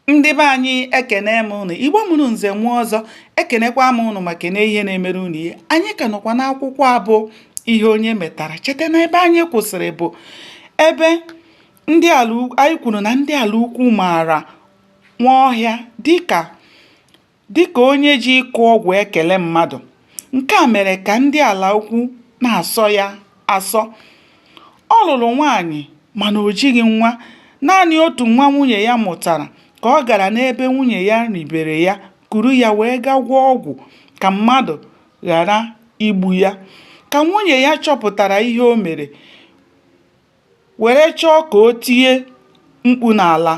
Ndị be anyị ekene m unu, Igbo mụrụ nze nwa ọzọ, ekenekwa m unu ma kene ihe na-emere unu ihe. Anyị ka nọkwa n'akwụkwọ abụ ihe onye metara. Cheta na ebe anyị kwụsịrị bụ ebe anyị kwuru na ndị ala ukwu maara Nwaọhịa dịka onye ji ịkụ ọgwụ ekele mmadụ. Nke a mere ka ndị ala ukwu na-asọ ya asọ. Ọ lụrụ nwaanyị mana o jighị nwa, naanị otu nwa nwunye ya mụtara ka ọ gara n'ebe nwunye ya ribere ya kuru ya wee gaa gwọọ ọgwụ ka mmadụ ghara igbu ya. Ka nwunye ya chọpụtara ihe o mere, were chọọ ka o tinye mkpu n'ala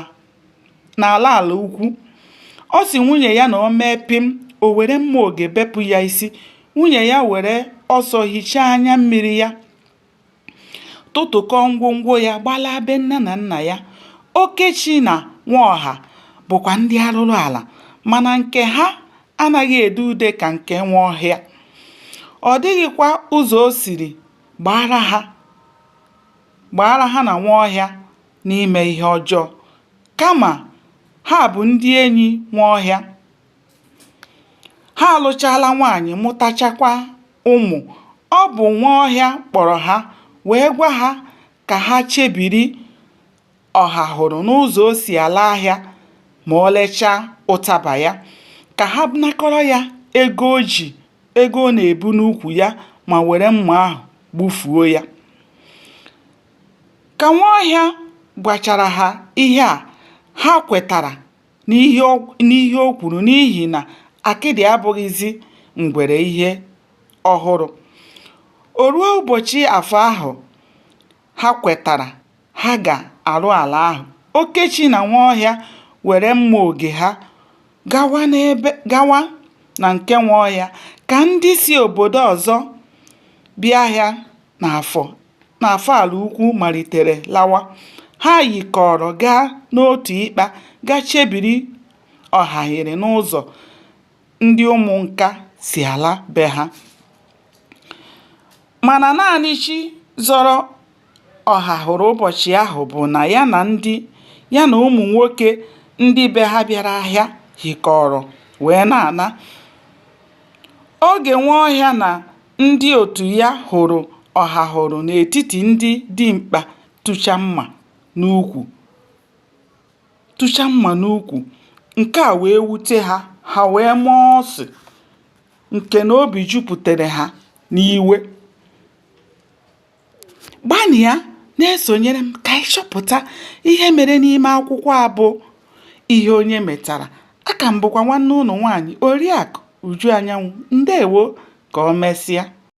ukwu. Ọ sị nwunye ya na o mee pim, o were mma oge bepụ ya isi. Nwunye ya were ọsọ hichaa anya mmiri ya, tụtụkọ ngwongwo ya gbalaa be nne na nna ya. Okechi na Nwaọha bụkwa ndị arụrụ ala, mana nke ha anaghị ede ude ka nke Nwaọhịa. Ọ dịghịkwa ụzọ o siri gbara ha na Nwaọhịa n'ime ihe ọjọọ, kama ha bụ ndị enyi Nwaọhịa. Ha alụchala nwaanyị, mụtachakwa ụmụ. Ọ bụ Nwaọhịa kpọrọ ha wee gwa ha ka ha chebiri Ọha hụrụ n'ụzọ o si ala ahịa ma o lechaa ụtaba ya, ka ha nakọrọ ya ego ọ na-ebu n'ukwu ya ma were mma ahụ gbufuo ya. Ka Nwaọhịa gwachara ha ihe a, ha kwetara n'ihe o kwuru, n'ihi na akịdị abụghịzi ngwere ihe ọhụrụ. O ruo ụbọchị afọ ahụ ha kwetara ha ga-arụ ala ahụ, Okechi na Nwaọhịa were mma oge ha gawa na nke Nwaọhịa ka ndị si obodo ọzọ bịa ahịa n'afọ ala ukwu malitere lawa. Ha yikọrọ gaa n'otu ịkpa gaa chebiri ọhahịrị n'ụzọ ndị ụmụnka si ala be ha. Mana naanị chi zọrọ Ọha hụrụ ụbọchị ahụ bụ na ya na ụmụ nwoke ndị be ha bịara ahịa hikọrọ wee na-ana. Oge Nwaọhịa na ndị otu ya hụrụ Ọha hụrụ n'etiti ndị dimkpa tụcha mma n'ukwu. Nke a wee wute ha wee maa ọsị, nke na obi jupụtara ha n'iwe. Gbanịa na-esonyere m ka anyị chọpụta ihe mere n'ime akwụkwọ abụ ihe onye metara. Aka m bụkwa nwanne unu nwaanyị Oriakụ Uju Anyanwụ. Ndewo, ka o mesịa.